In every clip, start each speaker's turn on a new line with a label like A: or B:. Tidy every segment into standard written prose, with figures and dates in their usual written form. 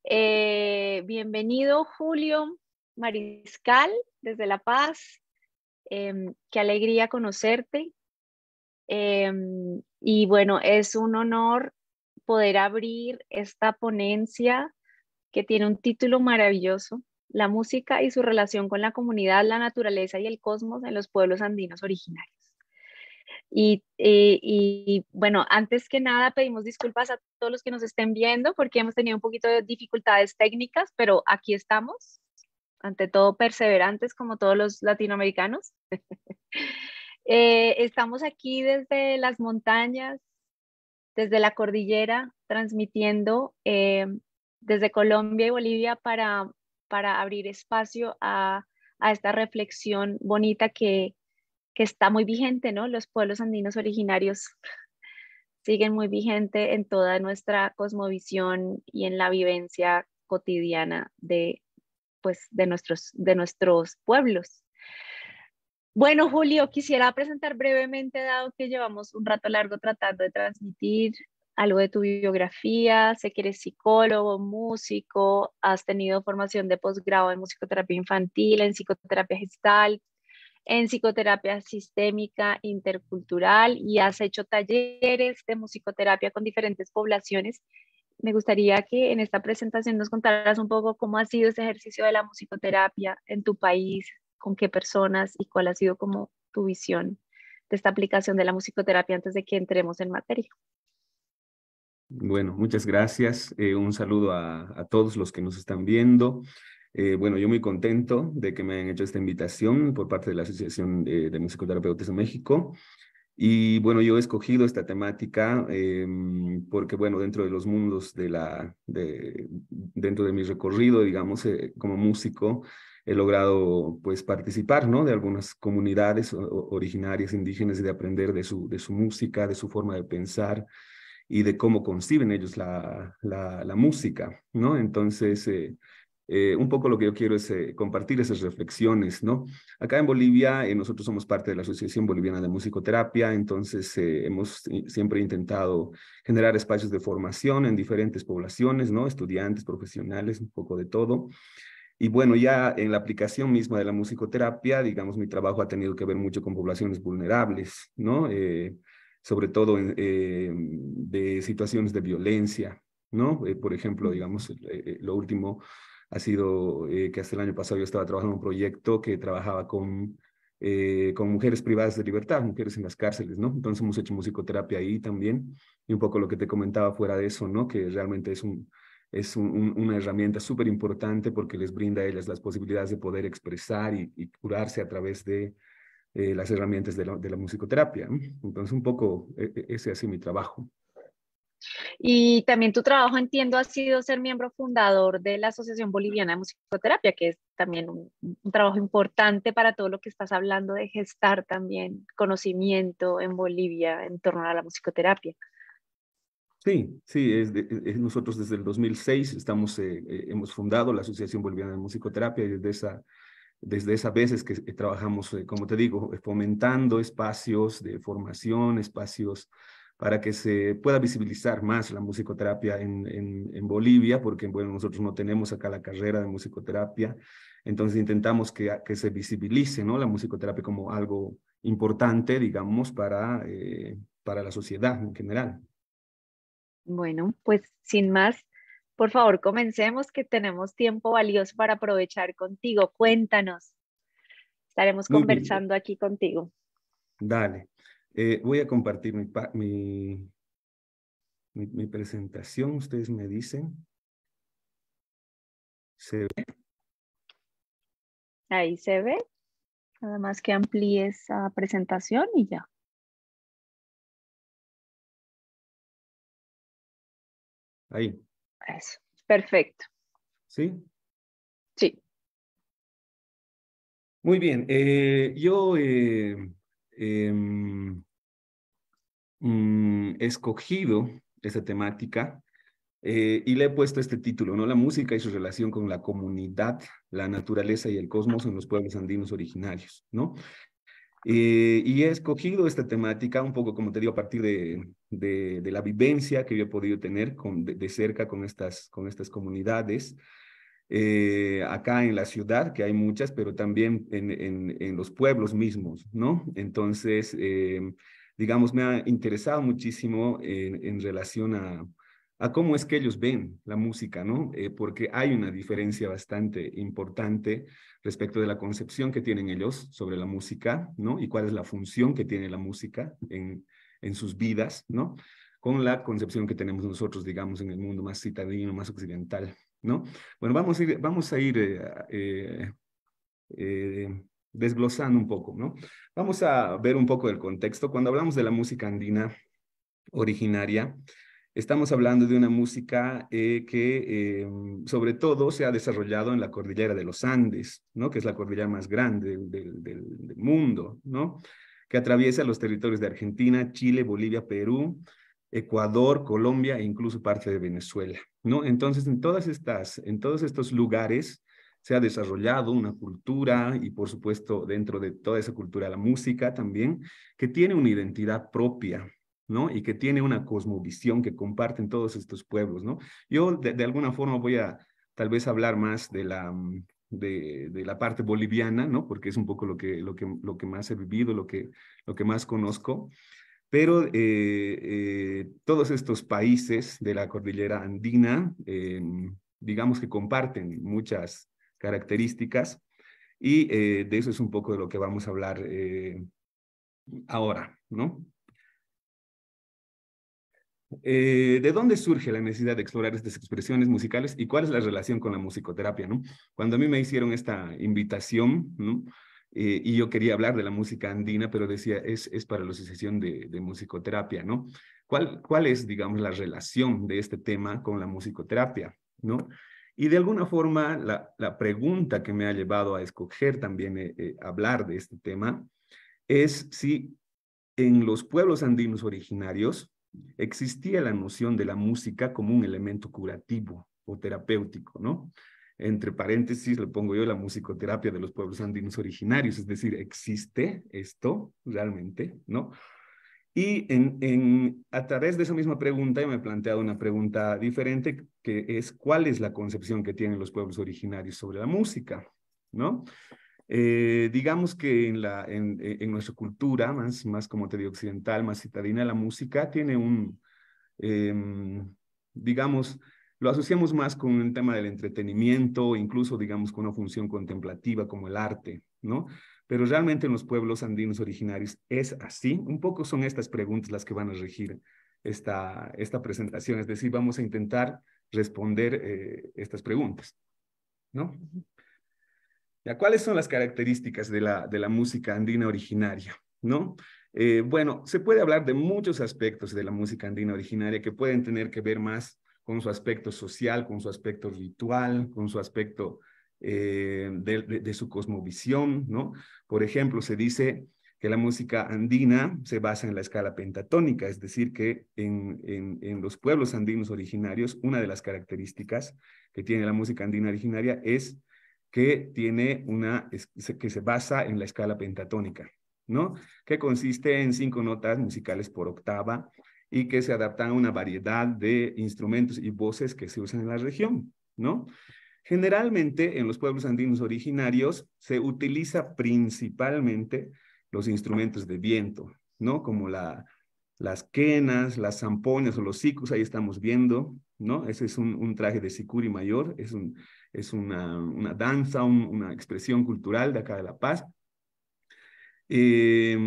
A: Bienvenido, Julio Mariscal, desde La Paz. Qué alegría conocerte. Y bueno, es un honor poder abrir esta ponencia que tiene un título maravilloso: La música y su relación con la comunidad, la naturaleza y el cosmos en los pueblos andinos originarios. Bueno, antes que nada pedimos disculpas a todos los que nos estén viendo porque hemos tenido un poquito de dificultades técnicas, pero aquí estamos, ante todo perseverantes como todos los latinoamericanos. Estamos aquí desde las montañas, desde la cordillera, transmitiendo desde Colombia y Bolivia para abrir espacio a esta reflexión bonita que está muy vigente, ¿no? Los pueblos andinos originarios siguen muy vigente en toda nuestra cosmovisión y en la vivencia cotidiana pues, de nuestros pueblos. Bueno, Julio, quisiera presentar brevemente, dado que llevamos un rato largo tratando de transmitir algo de tu biografía. Sé que eres psicólogo, músico, has tenido formación de posgrado en musicoterapia infantil, en psicoterapia gestal, en psicoterapia sistémica intercultural, y has hecho talleres de musicoterapia con diferentes poblaciones. Me gustaría que en esta presentación nos contaras un poco cómo ha sido ese ejercicio de la musicoterapia en tu país, con qué personas y cuál ha sido como tu visión de esta aplicación de la musicoterapia antes de que entremos en materia.
B: Bueno, muchas gracias. Un saludo a todos los que nos están viendo. Bueno, yo muy contento de que me hayan hecho esta invitación por parte de la Asociación de Musicoterapeutas de México. Y bueno, yo he escogido esta temática porque, bueno, dentro de los mundos dentro de mi recorrido, digamos, como músico, he logrado, pues, participar, ¿no? De algunas comunidades originarias indígenas y de aprender de su música, de su forma de pensar y de cómo conciben ellos la música, ¿no? Entonces, un poco lo que yo quiero es compartir esas reflexiones, ¿no? Acá en Bolivia, nosotros somos parte de la Asociación Boliviana de Musicoterapia, entonces hemos siempre intentado generar espacios de formación en diferentes poblaciones, ¿no? Estudiantes, profesionales, un poco de todo. Y bueno, ya en la aplicación misma de la musicoterapia, digamos, mi trabajo ha tenido que ver mucho con poblaciones vulnerables, ¿no? Sobre todo de situaciones de violencia, ¿no? Por ejemplo, digamos, lo último ha sido que hasta el año pasado yo estaba trabajando en un proyecto que trabajaba con mujeres privadas de libertad, mujeres en las cárceles, ¿no? Entonces hemos hecho musicoterapia ahí también, y un poco lo que te comentaba fuera de eso, ¿no? Que realmente es una herramienta súper importante porque les brinda a ellas las posibilidades de poder expresar y curarse a través de las herramientas de la musicoterapia, ¿no? Entonces, un poco ese ha sido mi trabajo.
A: Y también tu trabajo, entiendo, ha sido ser miembro fundador de la Asociación Boliviana de Musicoterapia, que es también un trabajo importante para todo lo que estás hablando de gestar también conocimiento en Bolivia en torno a la musicoterapia.
B: Sí, sí, nosotros desde el 2006 hemos fundado la Asociación Boliviana de Musicoterapia, y desde esas veces que trabajamos, como te digo, fomentando espacios de formación, espacios para que se pueda visibilizar más la musicoterapia en Bolivia, porque bueno, nosotros no tenemos acá la carrera de musicoterapia, entonces intentamos que se visibilice, ¿no? La musicoterapia como algo importante, digamos, para la sociedad en general.
A: Bueno, pues sin más, por favor, comencemos, que tenemos tiempo valioso para aprovechar contigo. Cuéntanos, estaremos
B: Muy bien,
A: conversando aquí contigo.
B: dale. Voy a compartir mi presentación, ustedes me dicen. Se ve.
A: Ahí se ve, nada más que amplíe esa presentación y ya.
B: Ahí,
A: Eso, perfecto.
B: ¿sí?
A: Sí.
B: Muy bien. Yo em, he escogido esta temática y le he puesto este título, ¿no? La música y su relación con la comunidad, la naturaleza y el cosmos en los pueblos andinos originarios, ¿no? Y he escogido esta temática un poco, como te digo, a partir de la vivencia que yo he podido tener de cerca con estas comunidades. Acá en la ciudad, que hay muchas, pero también en los pueblos mismos, ¿no? Entonces, digamos, me ha interesado muchísimo en relación a cómo es que ellos ven la música, ¿no? Porque hay una diferencia bastante importante respecto de la concepción que tienen ellos sobre la música, ¿no? Y cuál es la función que tiene la música en sus vidas, ¿no? Con la concepción que tenemos nosotros, digamos, en el mundo más citadino, más occidental, ¿no? Bueno, vamos a ir desglosando un poco, ¿no? Vamos a ver un poco del contexto. Cuando hablamos de la música andina originaria, estamos hablando de una música que sobre todo se ha desarrollado en la cordillera de los Andes, ¿no? Que es la cordillera más grande del mundo, ¿no? Que atraviesa los territorios de Argentina, Chile, Bolivia, Perú, Ecuador, Colombia e incluso parte de Venezuela, ¿no? Entonces, en todos estos lugares se ha desarrollado una cultura y, por supuesto, dentro de toda esa cultura, la música también, que tiene una identidad propia, ¿no? Y que tiene una cosmovisión que comparten todos estos pueblos, ¿no? Yo, de alguna forma, voy a tal vez hablar más de la parte boliviana, ¿no? Porque es un poco lo que más he vivido, lo que más conozco. Pero todos estos países de la cordillera andina, digamos que comparten muchas características y de eso es un poco de lo que vamos a hablar ahora, ¿no? ¿De dónde surge la necesidad de explorar estas expresiones musicales y cuál es la relación con la musicoterapia, ¿no? Cuando a mí me hicieron esta invitación, ¿no? Y yo quería hablar de la música andina, pero decía, es para la Asociación de Musicoterapia, ¿no? ¿Cuál es, digamos, la relación de este tema con la musicoterapia, ¿no? Y de alguna forma, la pregunta que me ha llevado a escoger también hablar de este tema es si en los pueblos andinos originarios existía la noción de la música como un elemento curativo o terapéutico, ¿no? Entre paréntesis le pongo yo la musicoterapia de los pueblos andinos originarios, es decir, existe esto realmente, ¿no? Y a través de esa misma pregunta yo me he planteado una pregunta diferente, que es ¿cuál es la concepción que tienen los pueblos originarios sobre la música? ¿No? Digamos que en nuestra cultura, más como te digo, occidental, más citadina, la música tiene digamos, lo asociamos más con el tema del entretenimiento, incluso, digamos, con una función contemplativa como el arte, ¿no? Pero realmente en los pueblos andinos originarios es así. Un poco son estas preguntas las que van a regir esta presentación, es decir, vamos a intentar responder estas preguntas, ¿no? ¿Ya? ¿Cuáles son las características de la música andina originaria? ¿No? Bueno, se puede hablar de muchos aspectos de la música andina originaria que pueden tener que ver más con su aspecto social, con su aspecto ritual, con su aspecto de su cosmovisión, ¿no? Por ejemplo, se dice que la música andina se basa en la escala pentatónica, es decir, que en los pueblos andinos originarios, una de las características que tiene la música andina originaria es que que se basa en la escala pentatónica, ¿no? Que consiste en 5 notas musicales por octava y que se adaptan a una variedad de instrumentos y voces que se usan en la región, ¿no? Generalmente en los pueblos andinos originarios se utiliza principalmente los instrumentos de viento, ¿no? Como las quenas, las zampoñas o los sicus, ahí estamos viendo, ¿no? Ese es un traje de sicuri mayor, es una danza, una expresión cultural de acá de La Paz. Eh,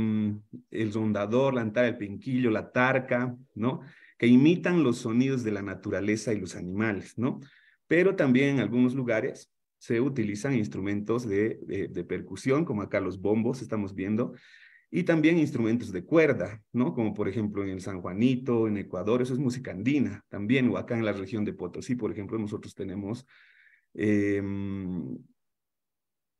B: el rondador, la antara, el pinquillo, la tarca, ¿no? Que imitan los sonidos de la naturaleza y los animales, ¿no? Pero también en algunos lugares se utilizan instrumentos de percusión, como acá los bombos, estamos viendo, y también instrumentos de cuerda, ¿no? Como por ejemplo en el San Juanito, en Ecuador, eso es música andina también, o acá en la región de Potosí, por ejemplo, nosotros tenemos, eh,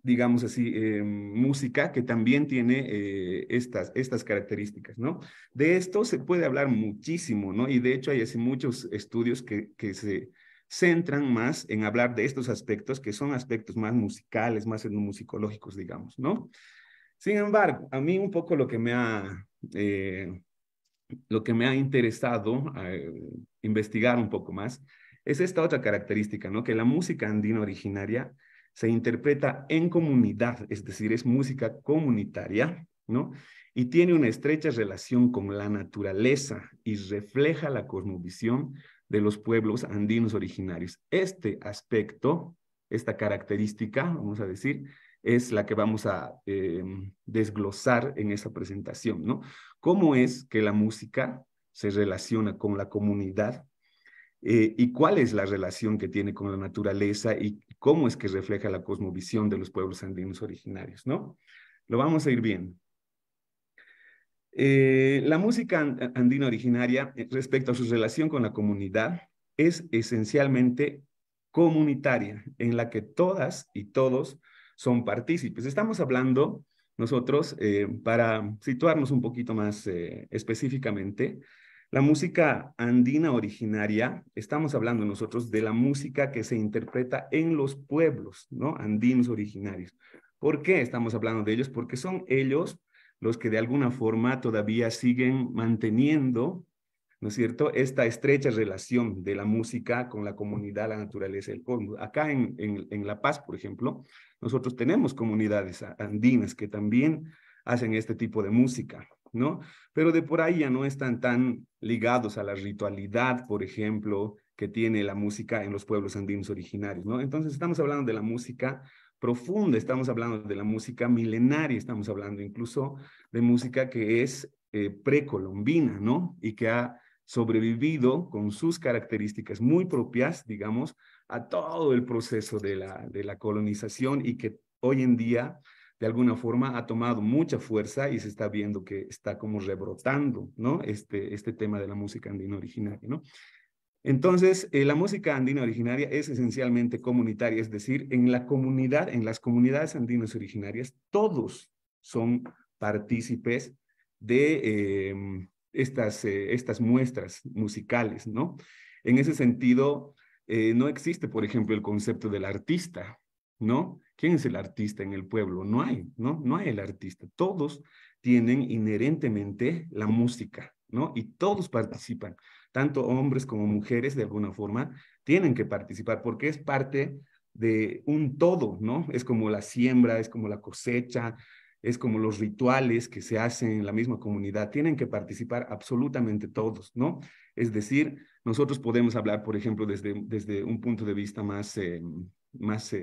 B: digamos así, música que también tiene estas características, ¿no? De esto se puede hablar muchísimo, ¿no? Y de hecho hay así muchos estudios que se centran más en hablar de estos aspectos, que son aspectos más musicales, más etnomusicológicos, digamos, ¿no? Sin embargo, a mí un poco lo que me ha interesado investigar un poco más es esta otra característica, ¿no? Que la música andina originaria se interpreta en comunidad, es decir, es música comunitaria, ¿no? Y tiene una estrecha relación con la naturaleza y refleja la cosmovisión de los pueblos andinos originarios. Este aspecto, esta característica, vamos a decir, es la que vamos a desglosar en esa presentación, ¿no? ¿Cómo es que la música se relaciona con la comunidad y cuál es la relación que tiene con la naturaleza y cómo es que refleja la cosmovisión de los pueblos andinos originarios, ¿no? Lo vamos a ir viendo. La música andina originaria, respecto a su relación con la comunidad, es esencialmente comunitaria, en la que todas y todos son partícipes. Estamos hablando nosotros, para situarnos un poquito más específicamente, la música andina originaria, estamos hablando nosotros de la música que se interpreta en los pueblos, ¿no? Andinos originarios. ¿Por qué estamos hablando de ellos? Porque son ellos los que de alguna forma todavía siguen manteniendo, ¿no es cierto?, esta estrecha relación de la música con la comunidad, la naturaleza y el cosmos. Acá en La Paz, por ejemplo, nosotros tenemos comunidades andinas que también hacen este tipo de música, ¿no? Pero de por ahí ya no están tan ligados a la ritualidad, por ejemplo, que tiene la música en los pueblos andinos originarios, ¿no? Entonces estamos hablando de la música profunda, estamos hablando de la música milenaria, estamos hablando incluso de música que es precolombina, ¿no? Y que ha sobrevivido con sus características muy propias, digamos, a todo el proceso de la colonización y que hoy en día, de alguna forma, ha tomado mucha fuerza y se está viendo que está como rebrotando, ¿no? Este tema de la música andina originaria, ¿no? Entonces, la música andina originaria es esencialmente comunitaria, es decir, en la comunidad, en las comunidades andinas originarias, todos son partícipes de estas muestras musicales, ¿no? En ese sentido, no existe, por ejemplo, el concepto del artista, ¿no? ¿Quién es el artista en el pueblo? No hay, ¿no? No hay el artista. Todos tienen inherentemente la música, ¿no? Y todos participan tanto hombres como mujeres, de alguna forma, tienen que participar porque es parte de un todo, ¿no? Es como la siembra, es como la cosecha, es como los rituales que se hacen en la misma comunidad. Tienen que participar absolutamente todos, ¿no? Es decir, nosotros podemos hablar, por ejemplo, desde un punto de vista más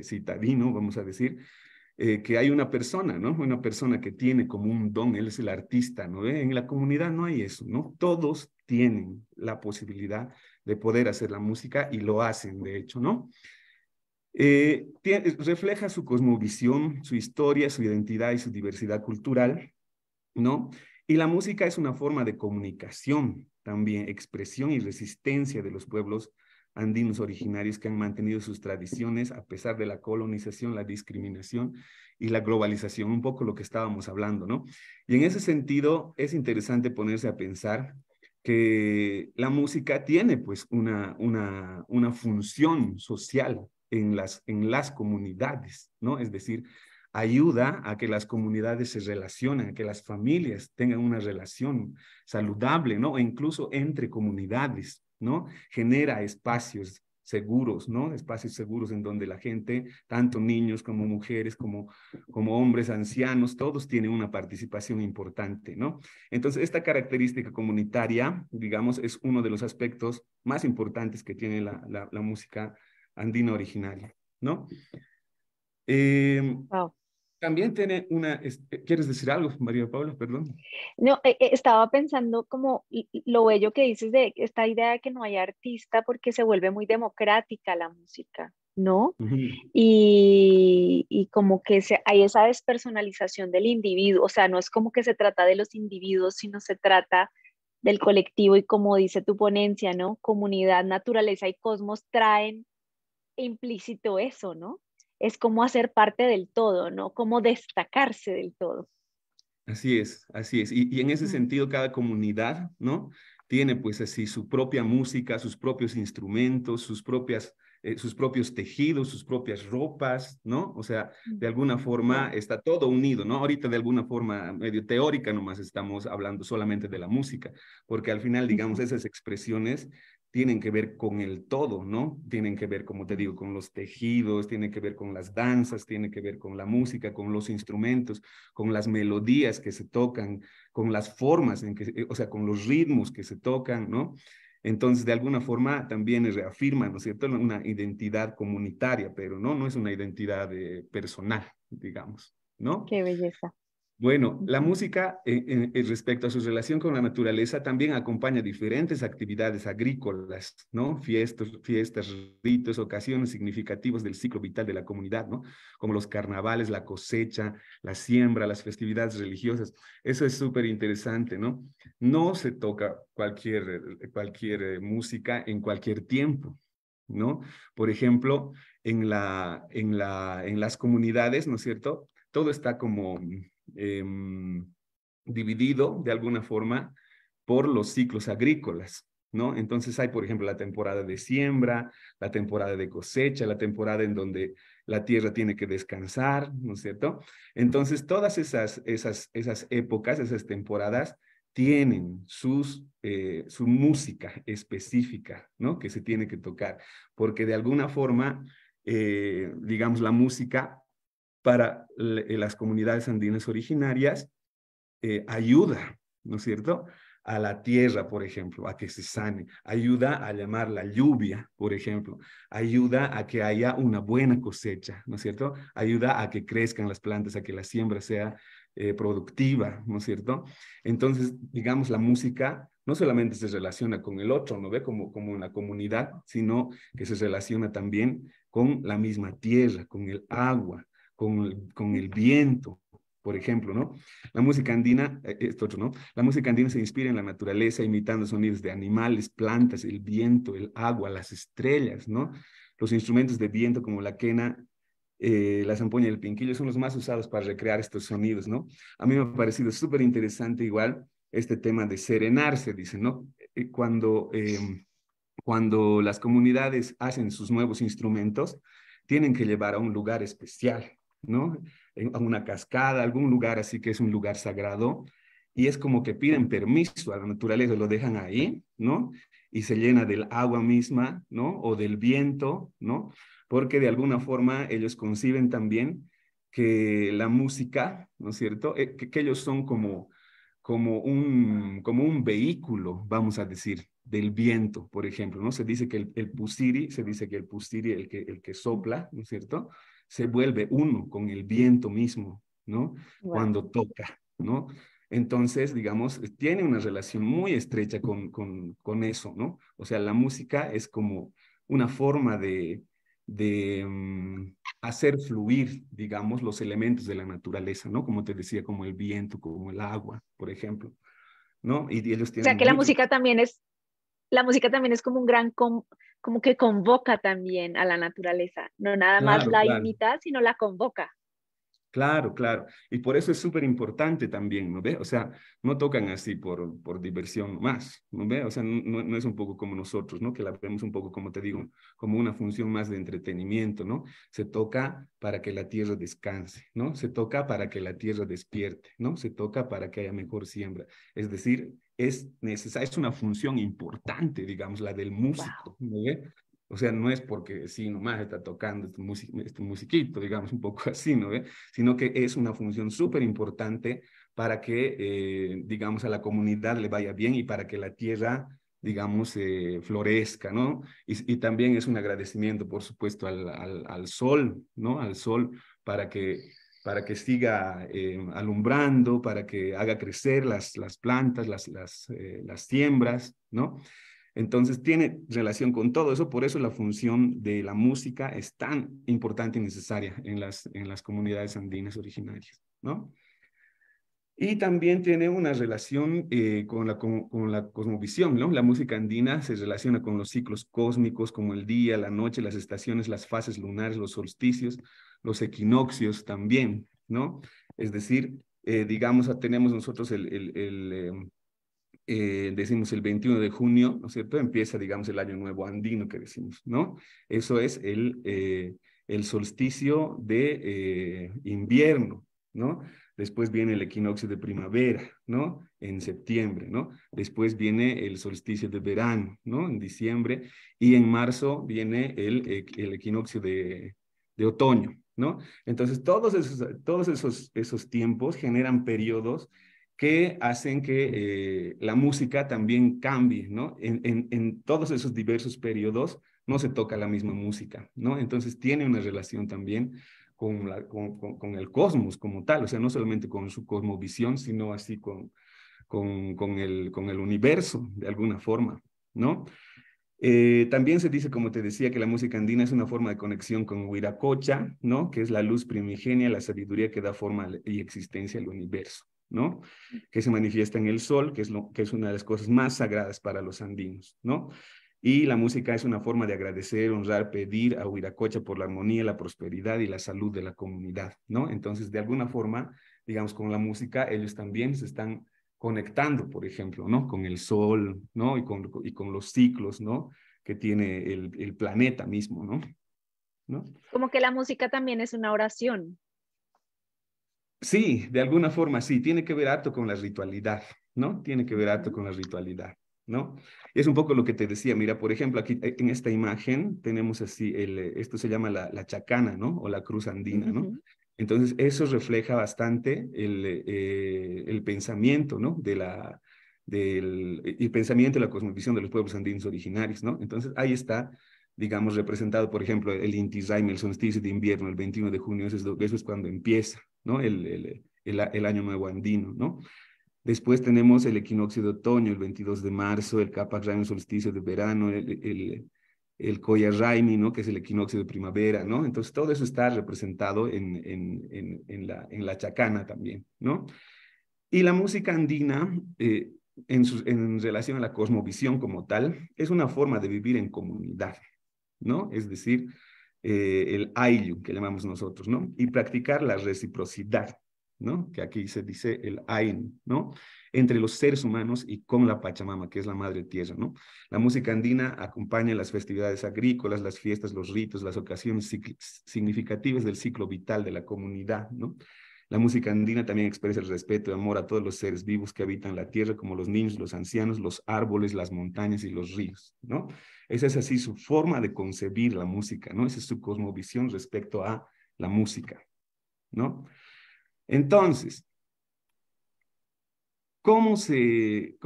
B: citadino, vamos a decir, que hay una persona, ¿no? Una persona que tiene como un don, él es el artista, ¿no? En la comunidad no hay eso, ¿no? Todos tienen la posibilidad de poder hacer la música y lo hacen, de hecho, ¿no? Refleja su cosmovisión, su historia, su identidad y su diversidad cultural, ¿no? Y la música es una forma de comunicación, también expresión y resistencia de los pueblos andinos originarios que han mantenido sus tradiciones a pesar de la colonización, la discriminación y la globalización, un poco lo que estábamos hablando, ¿no? Y en ese sentido es interesante ponerse a pensar que la música tiene pues una función social en las comunidades, ¿no? Es decir, ayuda a que las comunidades se relacionen, a que las familias tengan una relación saludable, ¿no? E incluso entre comunidades, ¿no? Genera espacios seguros, ¿no? Espacios seguros en donde la gente, tanto niños como mujeres, como hombres, ancianos, todos tienen una participación importante, ¿no? Entonces, esta característica comunitaria, digamos, es uno de los aspectos más importantes que tiene la música andina originaria, ¿no? Eh,
A: Wow.
B: También tiene ¿quieres decir algo, María Paula? Perdón.
A: No, estaba pensando como lo bello que dices de esta idea de que no hay artista porque se vuelve muy democrática la música, ¿no?
B: Ujú.
A: Y como que hay esa despersonalización del individuo, o sea, no es como que se trata de los individuos, sino se trata del colectivo y como dice tu ponencia, ¿no? Comunidad, naturaleza y cosmos traen implícito eso, ¿no? Es como hacer parte del todo, ¿no? Como destacarse del todo.
B: Así es, así es. Y en ese
A: Mm.
B: sentido, cada comunidad, ¿no? Tiene pues así su propia música, sus propios instrumentos, sus propias sus propios tejidos, sus propias ropas, ¿no? O sea, de alguna forma
A: Wow.
B: está todo unido, ¿no? Ahorita de alguna forma medio teórica nomás estamos hablando solamente de la música, porque al final, digamos,
A: Ujú.
B: esas expresiones tienen que ver con el todo, ¿no? Tienen que ver, como te digo, con los tejidos, tienen que ver con las danzas, tienen que ver con la música, con los instrumentos, con las melodías que se tocan, con las formas en que, o sea, con los ritmos que se tocan, ¿no? Entonces, de alguna forma también reafirma, ¿no es cierto?, una identidad comunitaria, pero no es una identidad personal, digamos, ¿no?
A: Qué belleza.
B: Bueno, la
A: Ujú.
B: música respecto a su relación con la naturaleza también acompaña diferentes actividades agrícolas, ¿no? Fiestas, ritos, ocasiones significativas del ciclo vital de la comunidad, ¿no? Como los carnavales, la cosecha, la siembra, las festividades religiosas. Eso es súper interesante, ¿no? No se toca cualquier música en cualquier tiempo, ¿no? Por ejemplo, en las comunidades, ¿no es cierto? Todo está como eh, dividido de alguna forma por los ciclos agrícolas, ¿no? Entonces hay, por ejemplo, la temporada de siembra, la temporada de cosecha, la temporada en donde la tierra tiene que descansar, ¿no es cierto? Entonces, todas esas épocas, esas temporadas, tienen su música específica, ¿no? Que se tiene que tocar, porque de alguna forma, digamos, la música para las comunidades andinas originarias ayuda, ¿no es cierto? A la tierra, por ejemplo, a que se sane, ayuda a llamar la lluvia, por ejemplo, ayuda a que haya una buena cosecha, ¿no es cierto? Ayuda a que crezcan las plantas, a que la siembra sea productiva, ¿no es cierto? Entonces, digamos, la música no solamente se relaciona con el otro, ¿no ve? Como una comunidad, sino que se relaciona también con la misma tierra, con el agua, con el viento, por ejemplo, ¿no? La música andina, esto otro, ¿no? La música andina se inspira en la naturaleza, imitando sonidos de animales, plantas, el viento, el agua, las estrellas, ¿no? Los instrumentos de viento como la quena, la zampoña y el pinquillo son los más usados para recrear estos sonidos, ¿no? A mí me ha parecido súper interesante igual este tema de serenarse, dice, ¿no? Cuando las comunidades hacen sus nuevos instrumentos, tienen que llevar a un lugar especial, ¿no? A una cascada, algún lugar así que es un lugar sagrado, y es como que piden permiso a la naturaleza, lo dejan ahí, ¿no? Y se llena del agua misma, ¿no? O del viento, ¿no? Porque de alguna forma ellos conciben también que la música, ¿no es cierto? Que ellos son como un vehículo, vamos a decir, del viento, por ejemplo, ¿no? Se dice que el pusiri, se dice que el pusiri, el que sopla, ¿no es cierto? Se vuelve uno con el viento mismo, ¿no?
A: Wow.
B: Cuando toca, ¿no? Entonces, digamos, tiene una relación muy estrecha con eso, ¿no? O sea, la música es como una forma de hacer fluir, digamos, los elementos de la naturaleza, ¿no? Como te decía, como el viento, como el agua, por ejemplo, ¿no? Y ellos
A: O sea
B: tienen
A: que
B: mucho.
A: la música también es como un gran, como que convoca también a la naturaleza, no nada más
B: Claro,
A: la
B: claro.
A: imita, sino la convoca.
B: Claro, claro. Y por eso es súper importante también, ¿no ve? O sea, no tocan así por diversión más, ¿no ve? O sea, no es un poco como nosotros, ¿no? Que la vemos un poco, como te digo, como una función más de entretenimiento, ¿no? Se toca para que la tierra descanse, ¿no? Se toca para que la tierra despierte, ¿no? Se toca para que haya mejor siembra. Es decir, es una función importante, digamos, la del
A: Wow.
B: músico, ¿no ve? O sea, no es porque sí, nomás está tocando este musiquito, digamos, un poco así, ¿no ve? Sino que es una función súper importante para que, digamos, a la comunidad le vaya bien y para que la tierra, digamos, florezca, ¿no? Y también es un agradecimiento, por supuesto, al sol, ¿no? Al sol para que siga alumbrando, para que haga crecer las plantas, las siembras, ¿no? Entonces tiene relación con todo eso, por eso la función de la música es tan importante y necesaria en las comunidades andinas originarias, ¿no? Y también tiene una relación con la cosmovisión, ¿no? La música andina se relaciona con los ciclos cósmicos como el día, la noche, las estaciones, las fases lunares, los solsticios, los equinoccios también, ¿no? Es decir, digamos, tenemos nosotros decimos el 21 de junio, ¿no es cierto? Empieza, digamos, el año nuevo andino que decimos, ¿no? Eso es el solsticio de invierno, ¿no? Después viene el equinoccio de primavera, ¿no? En septiembre, ¿no? Después viene el solsticio de verano, ¿no? En diciembre. Y en marzo viene el equinoccio de otoño, ¿no? Entonces, esos tiempos generan periodos que hacen que la música también cambie, ¿no? En todos esos diversos periodos no se toca la misma música, ¿no? Entonces tiene una relación también con el cosmos como tal, o sea, no solamente con su cosmovisión, sino así con el universo, de alguna forma, ¿no? También se dice, como te decía, que la música andina es una forma de conexión con Huiracocha, ¿no? Que es la luz primigenia, la sabiduría que da forma y existencia al universo, ¿no? Que se manifiesta en el sol, que es una de las cosas más sagradas para los andinos, ¿no? Y la música es una forma de agradecer, honrar, pedir a Huiracocha por la armonía, la prosperidad y la salud de la comunidad, ¿no? Entonces, de alguna forma, digamos, con la música, ellos también se están conectando, por ejemplo, ¿no? Con el sol, ¿no? Y con los ciclos, ¿no? Que tiene el planeta mismo, ¿no? ¿No?
A: Como que la música también es una oración.
B: Sí, de alguna forma sí, tiene que ver harto con la ritualidad, ¿no? Tiene que ver harto
A: Ujú,
B: con la ritualidad, ¿no? Es un poco lo que te decía, mira, por ejemplo, aquí en esta imagen tenemos así, esto se llama la chacana, ¿no? O la cruz andina, ¿no?
A: ujú.
B: Entonces, eso refleja bastante el pensamiento, ¿no? El pensamiento y la cosmovisión de los pueblos andinos originarios, ¿no? Entonces, ahí está, digamos, representado, por ejemplo, el Inti Raymi, el solsticio de invierno, el 21 de junio, eso es cuando empieza, ¿no? El año nuevo andino, ¿no? Después tenemos el equinoccio de otoño, el 22 de marzo, el Capac Raimi, solsticio de verano, el Koya Raimi, ¿no? Que es el equinoccio de primavera, ¿no? Entonces, todo eso está representado en la chacana también, ¿no? Y la música andina, en relación a la cosmovisión como tal, es una forma de vivir en comunidad, ¿no? Es decir, el ayllu, que llamamos nosotros, ¿no? Y practicar la reciprocidad, ¿no? Que aquí se dice el ain, ¿no? Entre los seres humanos y con la Pachamama, que es la madre tierra, ¿no? La música andina acompaña las festividades agrícolas, las fiestas, los ritos, las ocasiones significativas del ciclo vital de la comunidad, ¿no? La música andina también expresa el respeto y amor a todos los seres vivos que habitan la tierra, como los niños, los ancianos, los árboles, las montañas y los ríos, ¿no? Esa es así su forma de concebir la música, ¿no? Esa es su cosmovisión respecto a la música, ¿no? Entonces, ¿cómo se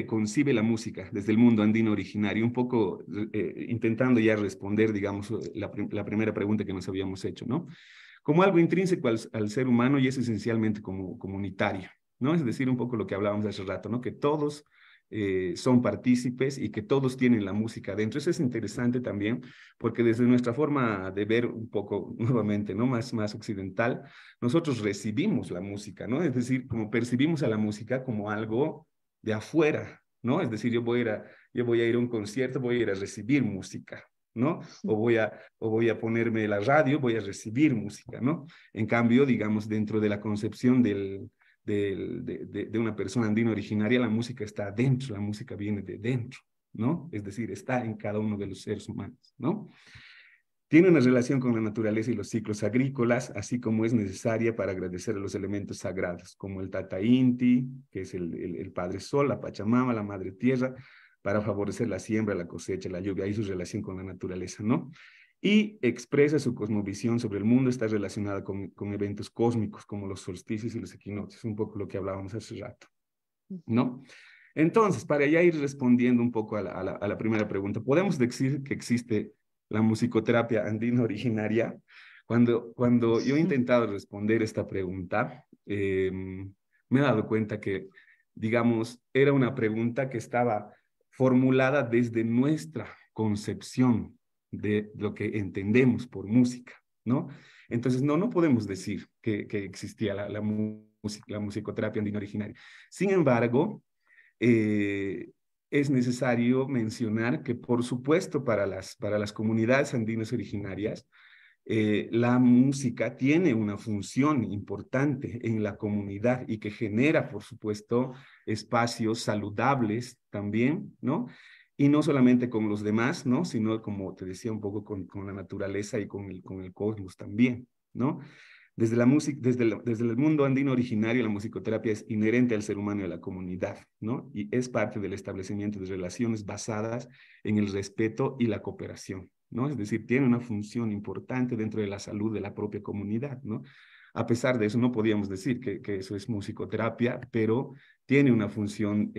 B: concibe la música desde el mundo andino originario? Un poco intentando ya responder, digamos, la primera pregunta que nos habíamos hecho, ¿no? Como algo intrínseco al ser humano y es esencialmente como comunitario, ¿no? Es decir, un poco lo que hablábamos hace rato, ¿no? Que todos son partícipes y que todos tienen la música dentro. Eso es interesante también, porque desde nuestra forma de ver un poco nuevamente, ¿no? Más occidental, nosotros recibimos la música, ¿no? Es decir, como percibimos a la música como algo de afuera, ¿no? Es decir, yo voy a ir a un concierto, voy a ir a recibir música, ¿no? O voy a ponerme la radio, voy a recibir música, ¿no? En cambio, digamos, dentro de la concepción de una persona andina originaria, la música está adentro, la música viene de dentro, ¿no? Es decir, está en cada uno de los seres humanos, ¿no? Tiene una relación con la naturaleza y los ciclos agrícolas, así como es necesaria para agradecer a los elementos sagrados, como el Tata Inti, que es el Padre Sol, la Pachamama, la Madre Tierra, para favorecer la siembra, la cosecha, la lluvia y su relación con la naturaleza, ¿no? Y expresa su cosmovisión sobre el mundo, está relacionada con eventos cósmicos como los solsticios y los equinoccios, un poco lo que hablábamos hace rato, ¿no? Entonces, para ya ir respondiendo un poco a la primera pregunta, ¿podemos decir que existe la musicoterapia andina originaria? Cuando yo he intentado responder esta pregunta, me he dado cuenta que, digamos, era una pregunta que estaba formulada desde nuestra concepción de lo que entendemos por música, ¿no? Entonces, no podemos decir que existía la musicoterapia andina originaria. Sin embargo, eh, es necesario mencionar que, por supuesto, para las comunidades andinas originarias, la música tiene una función importante en la comunidad y que genera, por supuesto, espacios saludables también, ¿no? Y no solamente con los demás, ¿no? Sino, como te decía, un poco con la naturaleza y con el cosmos también, ¿no? Desde la música, desde el mundo andino originario, la musicoterapia es inherente al ser humano y a la comunidad, ¿no? Y es parte del establecimiento de relaciones basadas en el respeto y la cooperación, ¿no? Es decir, tiene una función importante dentro de la salud de la propia comunidad, ¿no? A pesar de eso, no podíamos decir que eso es musicoterapia, pero tiene una función,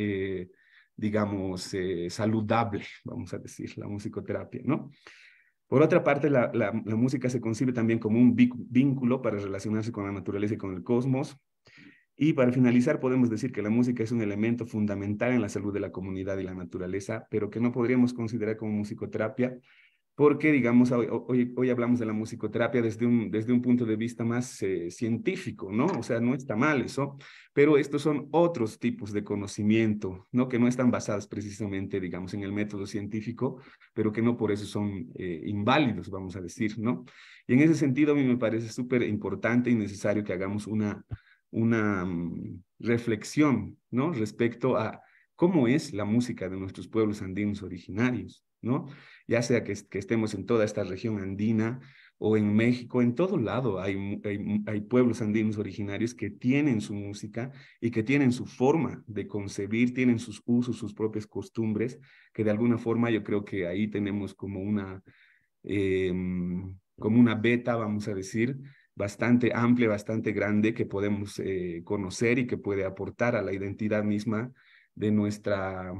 B: digamos, saludable, vamos a decir, la musicoterapia, ¿no? Por otra parte, la música se concibe también como un vínculo para relacionarse con la naturaleza y con el cosmos. Y para finalizar, podemos decir que la música es un elemento fundamental en la salud de la comunidad y la naturaleza, pero que no podríamos considerar como musicoterapia, porque, digamos, hoy hablamos de la musicoterapia desde un punto de vista más científico, ¿no? O sea, no está mal eso, pero estos son otros tipos de conocimiento, ¿no? Que no están basados precisamente, digamos, en el método científico, pero que no por eso son inválidos, vamos a decir, ¿no? Y en ese sentido, a mí me parece súper importante y necesario que hagamos una reflexión, ¿no? Respecto a cómo es la música de nuestros pueblos andinos originarios, ¿no? Ya sea que estemos en toda esta región andina o en México, en todo lado hay pueblos andinos originarios que tienen su música y que tienen su forma de concebir, tienen sus usos, sus propias costumbres, que de alguna forma yo creo que ahí tenemos eh, como una beta, vamos a decir, bastante amplia, bastante grande que podemos conocer y que puede aportar a la identidad misma de nuestra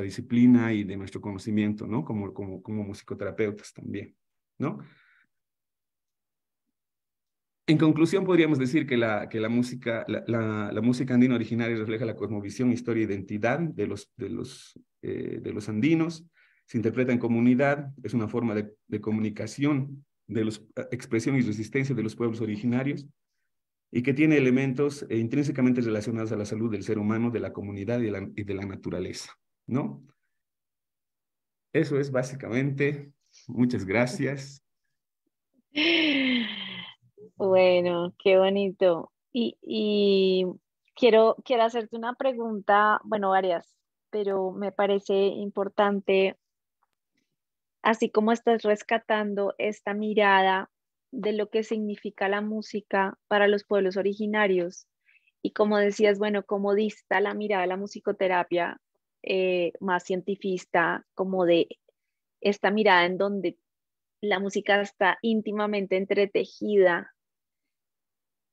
B: disciplina y de nuestro conocimiento, ¿no? Como musicoterapeutas también, ¿no? En conclusión, podríamos decir que la música andina originaria refleja la cosmovisión, historia e identidad de los andinos, se interpreta en comunidad, es una forma de comunicación, expresión y resistencia de los pueblos originarios, y que tiene elementos intrínsecamente relacionados a la salud del ser humano, de la comunidad y de la naturaleza, ¿no? Eso es básicamente. Muchas gracias.
A: Bueno, qué bonito. Y quiero hacerte una pregunta, bueno, varias, pero me parece importante, así como estás rescatando esta mirada de lo que significa la música para los pueblos originarios. Y como decías, bueno, como dista la mirada de la musicoterapia más cientifista, como de esta mirada en donde la música está íntimamente entretejida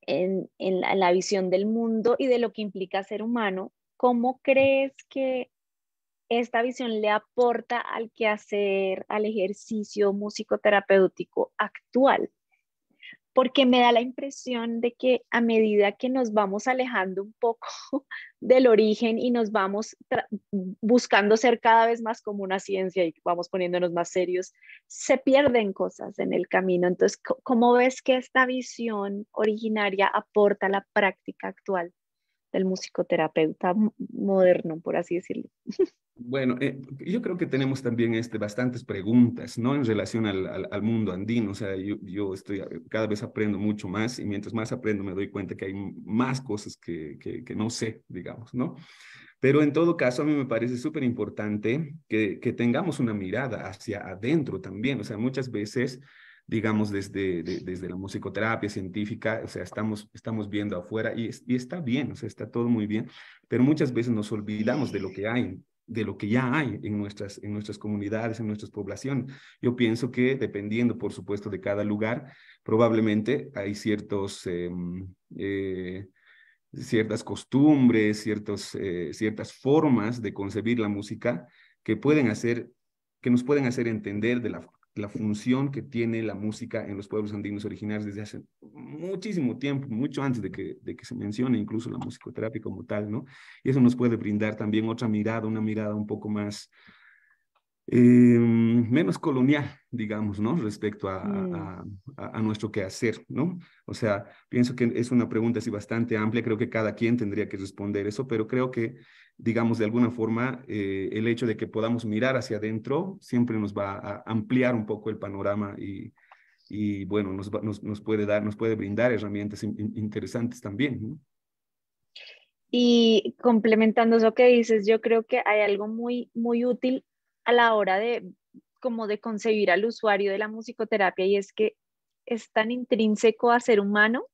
A: en la visión del mundo y de lo que implica ser humano. ¿Cómo crees que esta visión le aporta al quehacer, al ejercicio musicoterapéutico actual? Porque me da la impresión de que a medida que nos vamos alejando un poco del origen y nos vamos buscando ser cada vez más como una ciencia y vamos poniéndonos más serios, se pierden cosas en el camino. Entonces, ¿cómo ves que esta visión originaria aporta a la práctica actual del musicoterapeuta moderno, por así decirlo?
B: Bueno, yo creo que tenemos también bastantes preguntas, ¿no? En relación al mundo andino. O sea, yo cada vez aprendo mucho más y mientras más aprendo me doy cuenta que hay más cosas que no sé, digamos, ¿no? Pero en todo caso, a mí me parece súper importante que tengamos una mirada hacia adentro también. O sea, muchas veces, digamos, desde la musicoterapia científica, o sea, estamos viendo afuera y está bien, o sea, está todo muy bien, pero muchas veces nos olvidamos de lo que hay, de lo que ya hay en nuestras comunidades, en nuestras poblaciones. Yo pienso que dependiendo, por supuesto, de cada lugar, probablemente hay ciertas costumbres, ciertas formas de concebir la música que que nos pueden hacer entender de la función que tiene la música en los pueblos andinos originarios desde hace muchísimo tiempo, mucho antes de que se mencione incluso la musicoterapia como tal, ¿no? Y eso nos puede brindar también otra mirada, una mirada un poco más menos colonial, digamos, ¿no? Respecto
A: Mm,
B: a nuestro quehacer, ¿no? O sea, pienso que es una pregunta así bastante amplia, creo que cada quien tendría que responder eso, pero creo que, digamos, de alguna forma, el hecho de que podamos mirar hacia adentro siempre nos va a ampliar un poco el panorama y bueno, nos puede dar, nos puede brindar herramientas interesantes también, ¿no?
A: Y complementando eso que dices, yo creo que hay algo muy, muy útil a la hora de como de concebir al usuario de la musicoterapia y es que es tan intrínseco a ser humano.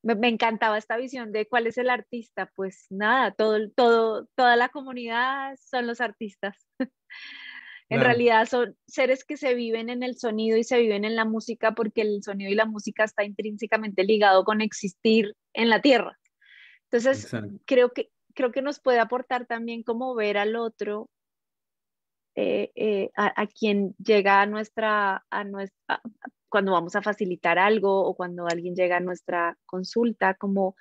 A: Me encantaba esta visión de cuál es el artista. Pues nada, toda la comunidad son los artistas. En
B: Claro,
A: realidad son seres que se viven en el sonido y se viven en la música porque el sonido y la música está intrínsecamente ligado con existir en la tierra. Entonces,
B: exacto.
A: creo que nos puede aportar también como ver al otro, a quien llega cuando vamos a facilitar algo o cuando alguien llega a nuestra consulta, como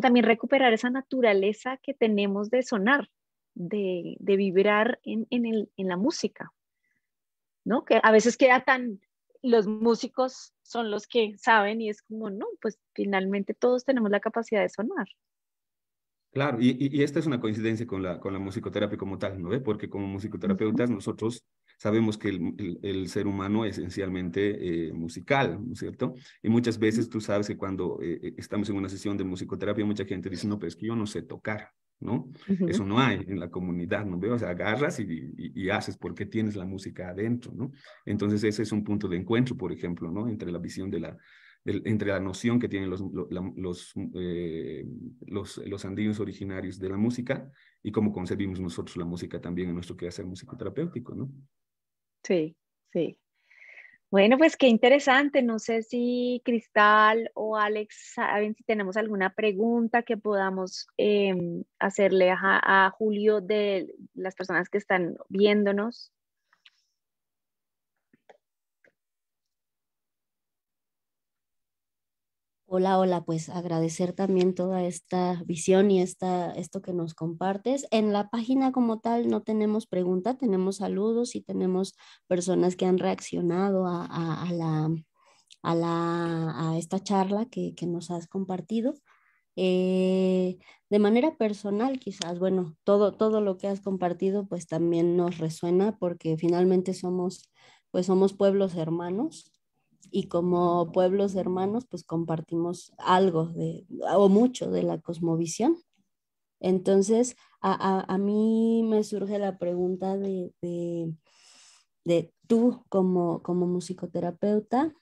A: también recuperar esa naturaleza que tenemos de sonar, de vibrar en la música, ¿no? Que a veces queda tan, los músicos son los que saben y es como, no, pues finalmente todos tenemos la capacidad de sonar.
B: Claro, y esta es una coincidencia con la musicoterapia como tal, ¿no ve? Porque como
A: Ujú,
B: musicoterapeutas nosotros sabemos que el ser humano es esencialmente musical, ¿no es cierto? Y muchas
A: ujú,
B: veces tú sabes que cuando estamos en una sesión de musicoterapia, mucha gente dice, no, pero es que yo no sé tocar, ¿no?
A: ujú.
B: Eso no hay en la comunidad, ¿no veo? O sea, agarras y haces porque tienes la música adentro, ¿no? Entonces ese es un punto de encuentro, por ejemplo, ¿no? Entre la visión de entre la noción que tienen los andinos originarios de la música y cómo concebimos nosotros la música también en nuestro quehacer musicoterapéutico, ¿no?
A: Sí, sí. Bueno, pues qué interesante. No sé si Cristal o Alex saben si tenemos alguna pregunta que podamos hacerle a Julio de las personas que están viéndonos.
C: Hola, hola, pues agradecer también toda esta visión y esto que nos compartes. En la página como tal no tenemos pregunta, tenemos saludos y tenemos personas que han reaccionado a esta charla que nos has compartido. De manera personal, quizás, bueno, todo lo que has compartido pues también nos resuena porque finalmente pues somos pueblos hermanos y como pueblos hermanos, pues compartimos algo o mucho de la cosmovisión. Entonces, a mí me surge la pregunta de tú como musicoterapeuta,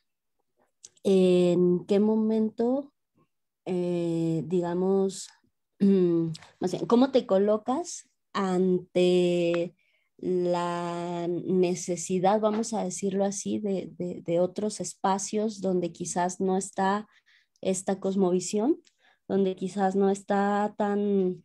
C: ¿en qué momento, digamos, más bien, cómo te colocas ante la necesidad, vamos a decirlo así, de otros espacios donde quizás no está esta cosmovisión, donde quizás no está tan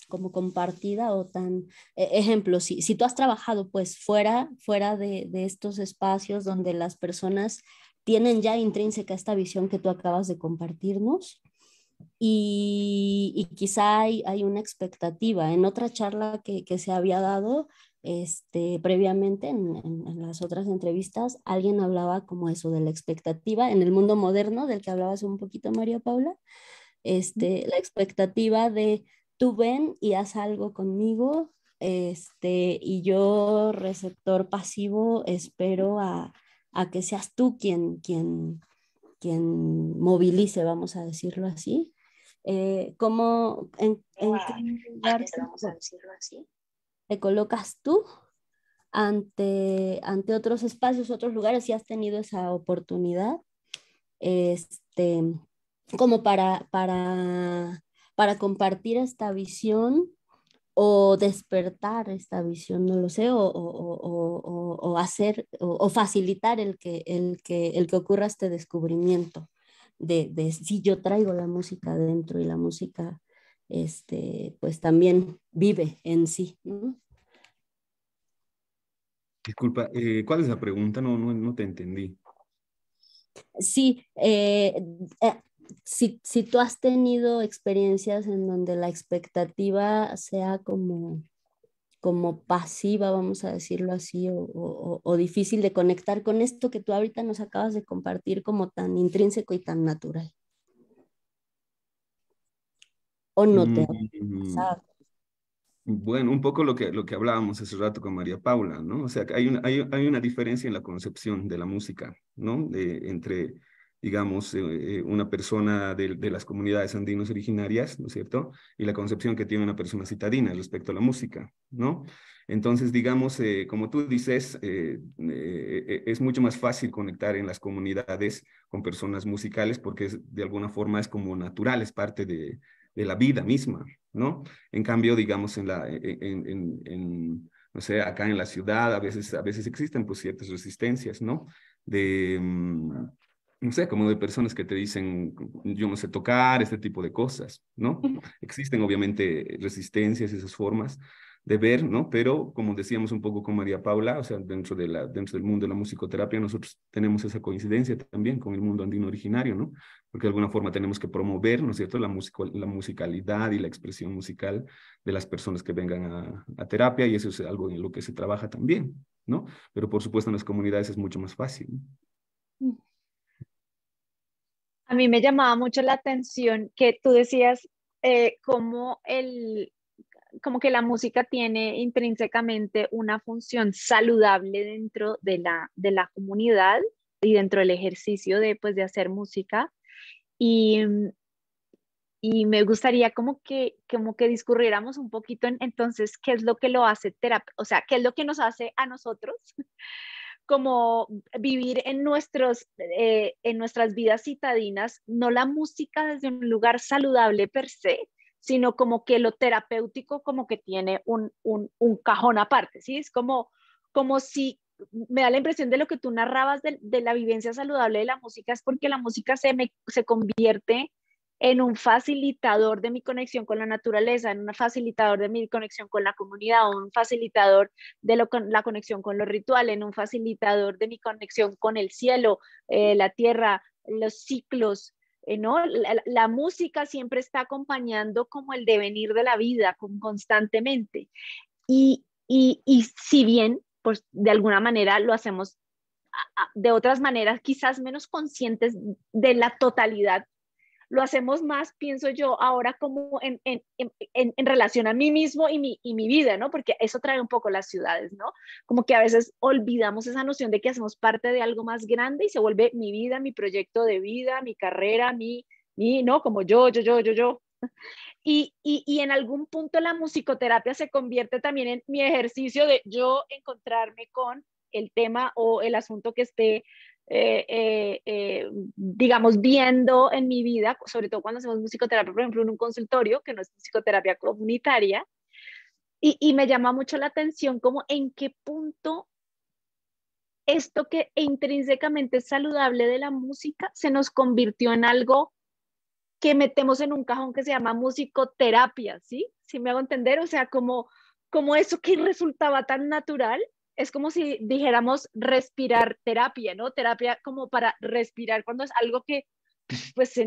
C: como compartida o tan, ejemplo, si tú has trabajado pues fuera de estos espacios donde las personas tienen ya intrínseca esta visión que tú acabas de compartirnos y quizá hay una expectativa. En otra charla que se había dado previamente en las otras entrevistas, alguien hablaba como eso de la expectativa en el mundo moderno del que hablabas un poquito, María Paula, la expectativa de tú ven y haz algo conmigo, y yo, receptor pasivo, espero a que seas tú quien movilice, vamos a decirlo así. ¿Cómo, en qué lugar te colocas tú ante otros espacios, otros lugares, si has tenido esa oportunidad, este, como para compartir esta visión o despertar esta visión, no lo sé, o hacer o facilitar el que ocurra este descubrimiento de si yo traigo la música dentro y la música pues también vive en sí, ¿no?
B: Disculpa, ¿cuál es la pregunta? No te entendí.
C: Sí, si tú has tenido experiencias en donde la expectativa sea como pasiva, vamos a decirlo así, o difícil de conectar con esto que tú ahorita nos acabas de compartir como tan intrínseco y tan natural. ¿O no te ha
B: Mm,
C: pasado?
B: Bueno, un poco lo que hablábamos hace rato con María Paula, ¿no? O sea, que hay una diferencia en la concepción de la música, ¿no? Entre, digamos, una persona de las comunidades andinos originarias, ¿no es cierto? Y la concepción que tiene una persona citadina respecto a la música, ¿no? Entonces, digamos, como tú dices, es mucho más fácil conectar en las comunidades con personas musicales porque de alguna forma es como natural, es parte de la vida misma, ¿no? En cambio, digamos, no sé, acá en la ciudad a veces existen pues ciertas resistencias, ¿no? No sé, como de personas que te dicen, yo no sé tocar, este tipo de cosas, ¿no? Existen obviamente resistencias, esas formas de ver, ¿no? Pero como decíamos un poco con María Paula, o sea, dentro del mundo de la musicoterapia, nosotros tenemos esa coincidencia también con el mundo andino originario, ¿no? Porque de alguna forma tenemos que promover, ¿no es cierto?, la musicalidad y la expresión musical de las personas que vengan a terapia, y eso es algo en lo que se trabaja también, ¿no? Pero por supuesto en las comunidades es mucho más fácil, ¿no?
A: A mí me llamaba mucho la atención que tú decías cómo como que la música tiene intrínsecamente una función saludable dentro de la comunidad y dentro del ejercicio de, pues, de hacer música. Y, y me gustaría como que discurriéramos un poquito en, entonces, qué es lo que lo hace terapia, o sea, qué es lo que nos hace a nosotros como vivir en nuestras vidas citadinas, no la música desde un lugar saludable per se, sino como que lo terapéutico como que tiene un cajón aparte, ¿sí? Es como si me da la impresión de lo que tú narrabas de la vivencia saludable de la música, es porque la música se convierte en un facilitador de mi conexión con la naturaleza, en un facilitador de mi conexión con la comunidad, un facilitador de la conexión con lo ritual, en un facilitador de mi conexión con el cielo, la tierra, los ciclos, ¿no? La música siempre está acompañando como el devenir de la vida constantemente. Y si bien, pues de alguna manera lo hacemos de otras maneras, quizás menos conscientes de la totalidad, lo hacemos más, pienso yo, ahora como en relación a mí mismo y mi vida, ¿no? Porque eso trae un poco las ciudades, ¿no? Como que a veces olvidamos esa noción de que hacemos parte de algo más grande y se vuelve mi vida, mi proyecto de vida, mi carrera, ¿no? Como yo. Y en algún punto la musicoterapia se convierte también en mi ejercicio de yo encontrarme con el tema o el asunto que esté, digamos, viendo en mi vida, sobre todo cuando hacemos musicoterapia, por ejemplo, en un consultorio, que no es psicoterapia comunitaria, y me llama mucho la atención como en qué punto esto que intrínsecamente es saludable de la música se nos convirtió en algo que metemos en un cajón que se llama musicoterapia, ¿sí? ¿Sí me hago entender? O sea, como eso que resultaba tan natural, es como si dijéramos respirar terapia, ¿no? Terapia como para respirar cuando es algo que, pues,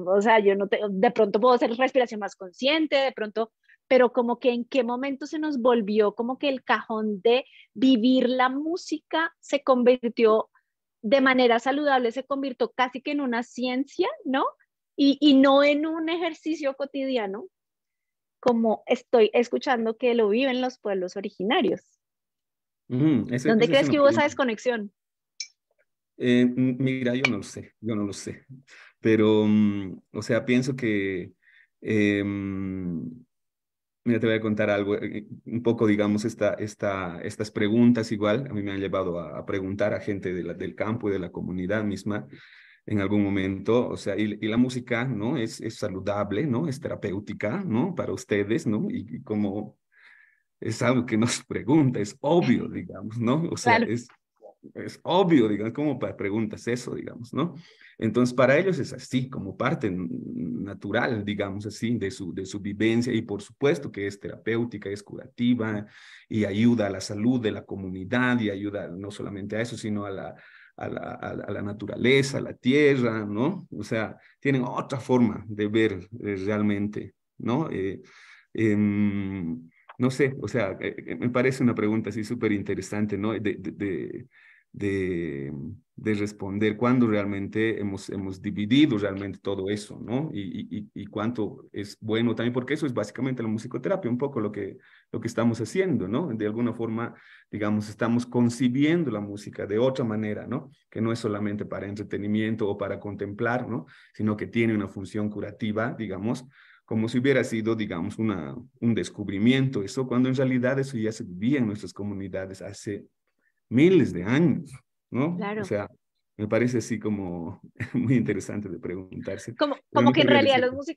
A: o sea, yo no te, de pronto puedo hacer respiración más consciente, de pronto, pero como que en qué momento se nos volvió como que el cajón de vivir la música se convirtió de manera saludable, se convirtió casi que en una ciencia, ¿no? Y no en un ejercicio cotidiano, como estoy escuchando que lo viven los pueblos originarios. ¿Dónde
B: Esa es
A: crees
B: una
A: que hubo esa
B: pregunta.
A: desconexión?
B: Mira, yo no lo sé, pero, o sea, pienso que, mira, te voy a contar algo, un poco, digamos, estas preguntas igual, a mí me han llevado a preguntar a gente del campo y de la comunidad misma en algún momento, o sea, y la música, ¿no? Es saludable, ¿no? Es terapéutica, ¿no? Para ustedes, ¿no? Y como es algo que nos pregunta, es obvio, digamos, ¿no? O sea,
A: Claro.
B: es obvio, digamos, como para preguntas eso, digamos, ¿no? Entonces, para ellos es así, como parte natural, digamos así, de su vivencia, y por supuesto que es terapéutica, es curativa, y ayuda a la salud de la comunidad, y ayuda no solamente a eso, sino a la naturaleza, a la tierra, ¿no? O sea, tienen otra forma de ver realmente, ¿no? No sé, o sea, me parece una pregunta así súper interesante, ¿no? de responder cuándo realmente hemos dividido realmente todo eso, ¿no? Y cuánto es bueno también, porque eso es básicamente la musicoterapia, un poco lo que estamos haciendo, ¿no? De alguna forma, digamos, estamos concibiendo la música de otra manera, ¿no? Que no es solamente para entretenimiento o para contemplar, ¿no? Sino que tiene una función curativa, digamos, como si hubiera sido, digamos, un descubrimiento, eso, cuando en realidad eso ya se vivía en nuestras comunidades hace miles de años, ¿no? O
A: Claro.
B: sea, me parece así como muy interesante de preguntarse.
A: Como,
B: Pero
A: como
B: no
A: que en
B: quería
A: realidad
B: decir,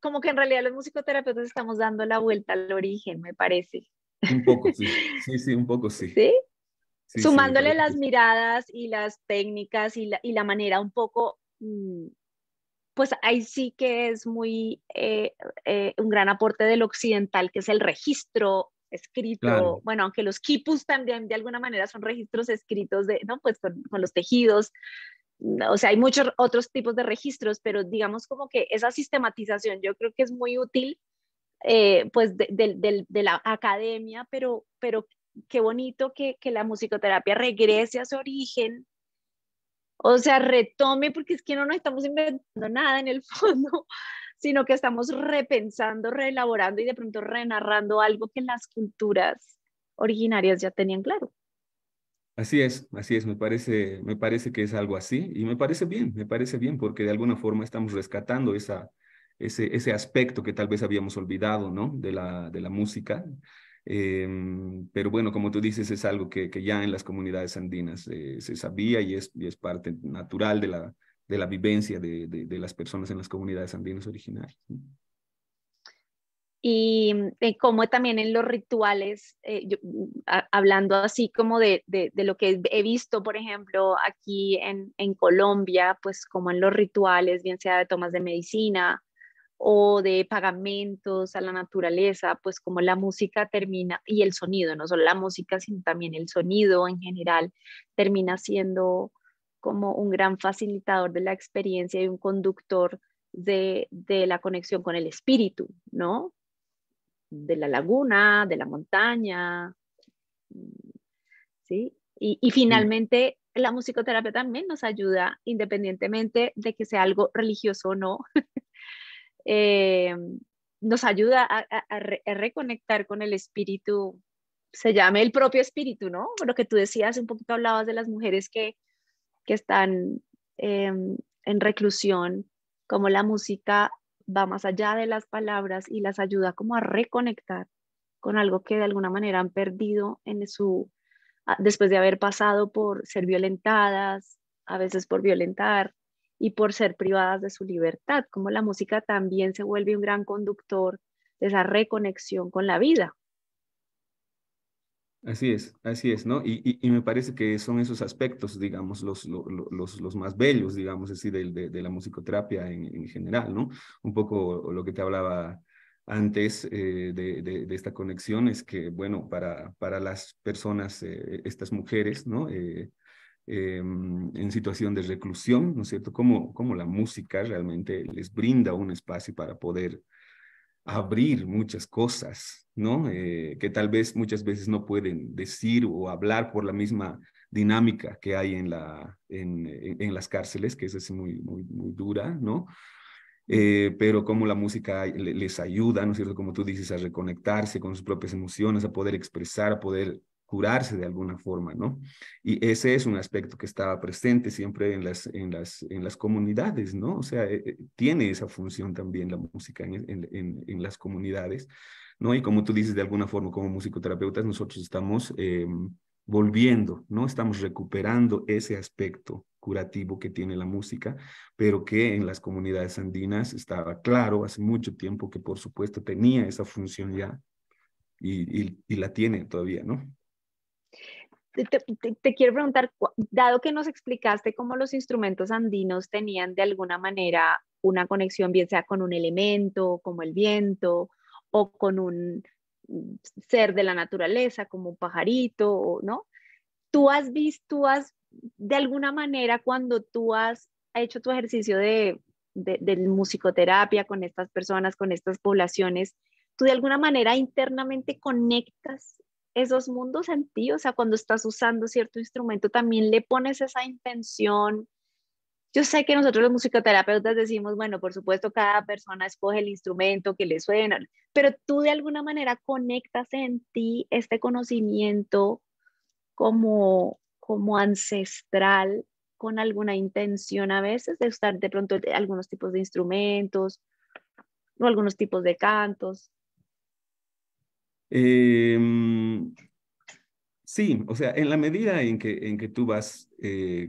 A: como que en realidad los musicoterapeutas estamos dando la vuelta al origen, me parece.
B: un poco, sí. Sí, sí, un poco, sí.
A: ¿Sí?
B: Sí, sí, me
A: Sumándole
B: parece que
A: las
B: sí.
A: miradas y las técnicas y la manera un poco, pues ahí sí que es muy un gran aporte del occidental, que es el registro
B: Claro,
A: escrito, bueno, aunque los quipus también de alguna manera son registros escritos de, ¿no? Pues con los tejidos, o sea, hay muchos otros tipos de registros, pero digamos como que esa sistematización yo creo que es muy útil, pues de la academia, pero qué bonito que la musicoterapia regrese a su origen, o sea, retome, porque es que no nos estamos inventando nada en el fondo, sino que estamos repensando, reelaborando y de pronto renarrando algo que las culturas originarias ya tenían claro.
B: así es, me parece que es algo así y me parece bien porque de alguna forma estamos rescatando ese aspecto que tal vez habíamos olvidado, ¿no? De la música. Pero bueno, como tú dices, es algo que ya en las comunidades andinas se sabía y es parte natural de la vivencia de las personas en las comunidades andinas originarias, ¿no?
A: Y como también en los rituales, hablando así como de lo que he visto, por ejemplo, aquí en Colombia, pues como en los rituales, bien sea de tomas de medicina o de pagamentos a la naturaleza, pues como la música termina, y el sonido, no solo la música, sino también el sonido en general, termina siendo como un gran facilitador de la experiencia y un conductor de la conexión con el espíritu, ¿no? De la laguna, de la montaña, ¿sí? Y
B: Sí,
A: finalmente, la musicoterapia también nos ayuda, independientemente de que sea algo religioso o no, eh, nos ayuda a reconectar con el espíritu, se llame el propio espíritu, ¿no? Lo que tú decías, un poquito hablabas de las mujeres que están en reclusión, como la música va más allá de las palabras y las ayuda como a reconectar con algo que de alguna manera han perdido en después de haber pasado por ser violentadas, a veces por violentar y por ser privadas de su libertad, como la música también se vuelve un gran conductor de esa reconexión con la vida.
B: así es, ¿no? Y me parece que son esos aspectos, digamos, los más bellos, digamos así, de la musicoterapia en general, ¿no? Un poco lo que te hablaba antes de esta conexión es que, bueno, para las personas, estas mujeres, ¿no? En situación de reclusión, ¿no es cierto? Cómo la música realmente les brinda un espacio para poder abrir muchas cosas, ¿no? Que tal vez muchas veces no pueden decir o hablar por la misma dinámica que hay en las cárceles, que es así muy dura, ¿no? Pero como la música les ayuda, ¿no es cierto? Como tú dices, a reconectarse con sus propias emociones, a poder expresar, a poder curarse de alguna forma, ¿no? Y ese es un aspecto que estaba presente siempre en las comunidades, ¿no? O sea, tiene esa función también la música en las comunidades, ¿no? Y como tú dices, de alguna forma, como musicoterapeutas, nosotros estamos volviendo, ¿no? Estamos recuperando ese aspecto curativo que tiene la música, pero que en las comunidades andinas estaba claro hace mucho tiempo que por supuesto tenía esa función ya y la tiene todavía, ¿no?
A: Te quiero preguntar, dado que nos explicaste cómo los instrumentos andinos tenían de alguna manera una conexión, bien sea con un elemento como el viento o con un ser de la naturaleza como un pajarito, ¿no? Tú has visto, de alguna manera cuando tú has hecho tu ejercicio de musicoterapia con estas personas, con estas poblaciones, tú de alguna manera internamente conectas esos mundos en ti, o sea, cuando estás usando cierto instrumento, también le pones esa intención. Yo sé que nosotros los musicoterapeutas decimos, bueno, por supuesto, cada persona escoge el instrumento que le suena, pero tú de alguna manera conectas en ti este conocimiento como ancestral con alguna intención a veces de usar de pronto algunos tipos de instrumentos o algunos tipos de cantos.
B: Sí, o sea, en la medida en que tú vas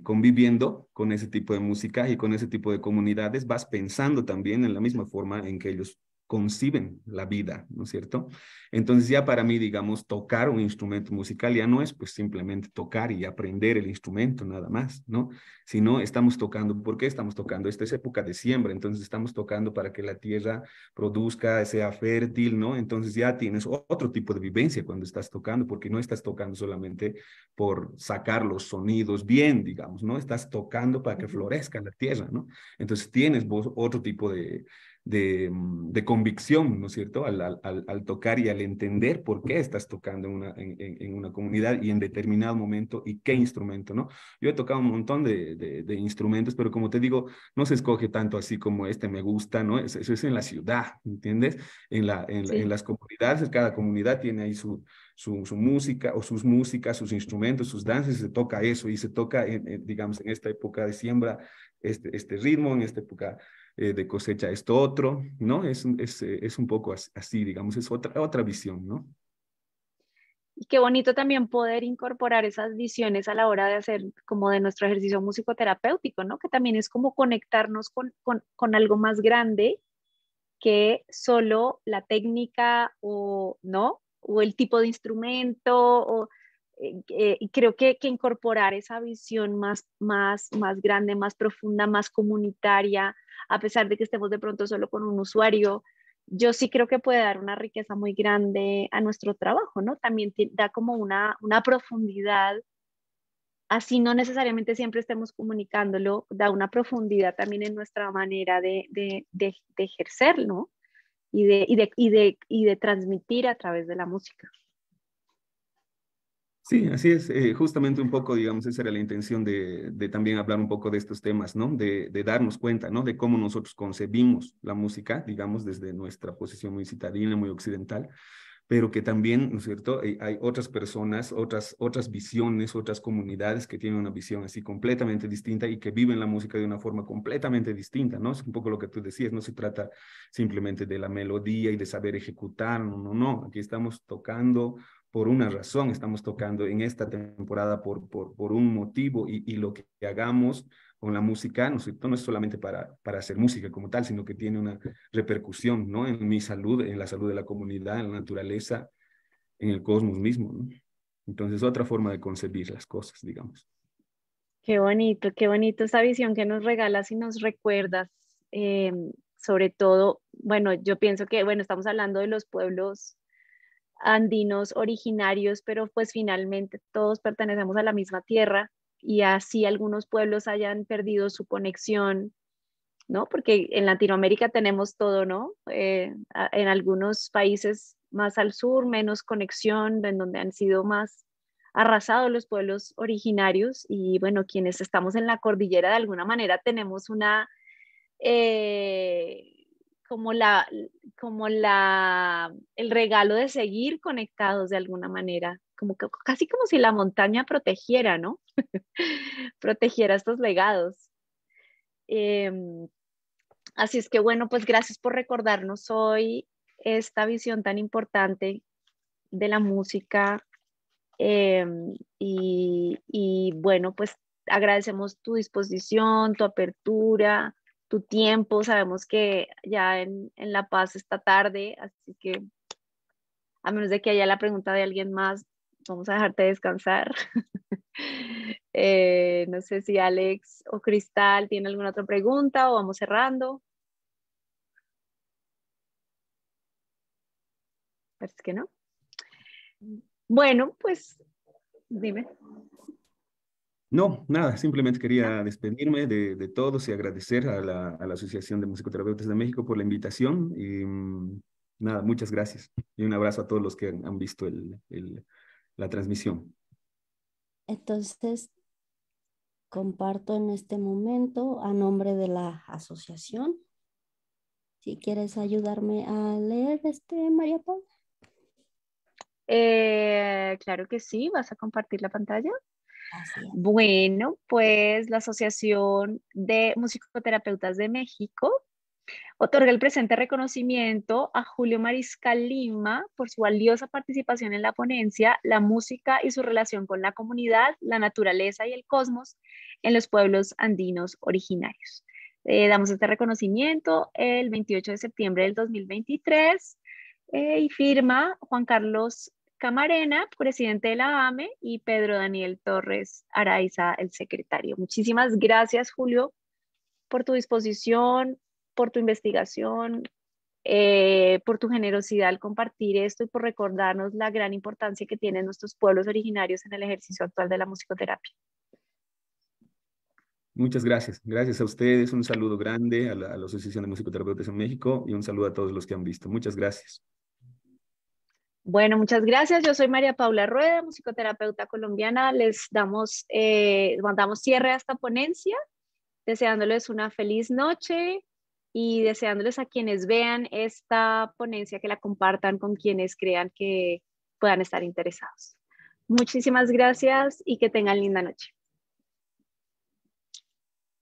B: conviviendo con ese tipo de música y con ese tipo de comunidades, vas pensando también en la misma forma en que ellos conciben la vida, ¿no es cierto? Entonces ya para mí, digamos, tocar un instrumento musical ya no es pues simplemente tocar y aprender el instrumento nada más, ¿no? Sino estamos tocando, ¿por qué estamos tocando? Esta es época de siembra, entonces estamos tocando para que la tierra produzca, sea fértil, ¿no? Entonces ya tienes otro tipo de vivencia cuando estás tocando, porque no estás tocando solamente por sacar los sonidos bien, digamos, ¿no? Estás tocando para que florezca la tierra, ¿no? Entonces tienes vos otro tipo de convicción, ¿no es cierto? Al tocar y al entender por qué estás tocando en una comunidad y en determinado momento y qué instrumento, ¿no? Yo he tocado un montón de instrumentos, pero como te digo, no se escoge tanto así como este me gusta, ¿no? Eso es en la ciudad, ¿entiendes? En
A: Sí.
B: las comunidades, cada comunidad tiene ahí su música o sus músicas, sus instrumentos, sus danzas, y se toca eso y se toca, digamos, en esta época de siembra, este ritmo, en esta época de cosecha esto otro, ¿no? Es un poco así, digamos, es otra visión, ¿no?
A: Y qué bonito también poder incorporar esas visiones a la hora de hacer como de nuestro ejercicio musicoterapéutico, ¿no? Que también es como conectarnos con algo más grande que solo la técnica o, ¿no? O el tipo de instrumento. Y creo que incorporar esa visión más grande, más profunda, más comunitaria, a pesar de que estemos de pronto solo con un usuario, yo sí creo que puede dar una riqueza muy grande a nuestro trabajo, ¿no? También da como una profundidad, así no necesariamente siempre estemos comunicándolo, da una profundidad también en nuestra manera de ejercer, ¿no? Y de transmitir a través de la música.
B: Sí, así es. Justamente un poco, digamos, esa era la intención de también hablar un poco de estos temas, ¿no? De darnos cuenta, ¿no? De cómo nosotros concebimos la música, digamos, desde nuestra posición muy citadina, muy occidental, pero que también, ¿no es cierto? Hay otras personas, otras visiones, otras comunidades que tienen una visión así completamente distinta y que viven la música de una forma completamente distinta, ¿no? Es un poco lo que tú decías, no se trata simplemente de la melodía y de saber ejecutar, no, no, no. Aquí estamos tocando por una razón, estamos tocando en esta temporada por un motivo y lo que hagamos con la música, ¿no es cierto? No es solamente para hacer música como tal, sino que tiene una repercusión, ¿no? En mi salud, en la salud de la comunidad, en la naturaleza, en el cosmos mismo, ¿no? Entonces, otra forma de concebir las cosas, digamos.
A: Qué bonito esa visión que nos regalas y nos recuerdas. eh, Sobre todo, bueno, yo pienso que, bueno, estamos hablando de los pueblos andinos originarios, pero pues finalmente todos pertenecemos a la misma tierra y así algunos pueblos hayan perdido su conexión, ¿no? Porque en Latinoamérica tenemos todo, ¿no? En algunos países más al sur, menos conexión, en donde han sido más arrasados los pueblos originarios y bueno, quienes estamos en la cordillera de alguna manera tenemos eh, como la, el regalo de seguir conectados de alguna manera, casi como si la montaña protegiera, ¿no? Protegiera estos legados. Em, Así es que bueno, pues gracias por recordarnos hoy esta visión tan importante de la música. Y bueno, pues agradecemos tu disposición, tu apertura, tu tiempo. Sabemos que ya en La Paz está tarde, así que a menos de que haya la pregunta de alguien más, vamos a dejarte descansar. No sé si Alex o Cristal tiene alguna otra pregunta o vamos cerrando. Parece que no. Bueno, pues dime.
B: No, nada, simplemente
A: ¿No?
B: quería despedirme de todos y agradecer a la Asociación de Musicoterapeutas de México por la invitación y nada, muchas gracias y un abrazo a todos los que han visto la transmisión.
C: Entonces, comparto en este momento a nombre de la asociación. Si quieres ayudarme a leer, María Paula.
A: Claro que sí, ¿vas a compartir la pantalla?
C: Así es.
A: Bueno, pues la Asociación de Musicoterapeutas de México otorga el presente reconocimiento a Julio Mariscal Lima por su valiosa participación en la ponencia La música y su relación con la comunidad, la naturaleza y el cosmos en los pueblos andinos originarios. Damos este reconocimiento el 28 de septiembre del 2023 y firma Juan Carlos Camarena, presidente de la AME, y Pedro Daniel Torres Araiza, el secretario. Muchísimas gracias, Julio, por tu disposición, por tu investigación, por tu generosidad al compartir esto y por recordarnos la gran importancia que tienen nuestros pueblos originarios en el ejercicio actual de la musicoterapia.
B: Muchas gracias. Gracias a ustedes. Un saludo grande a la Asociación de Musicoterapeutas en México y un saludo a todos los que han visto. Muchas gracias.
A: Bueno, muchas gracias. Yo soy María Paula Rueda, musicoterapeuta colombiana. Les mandamos cierre a esta ponencia, deseándoles una feliz noche y deseándoles a quienes vean esta ponencia que la compartan con quienes crean que puedan estar interesados. Muchísimas gracias y que tengan linda noche.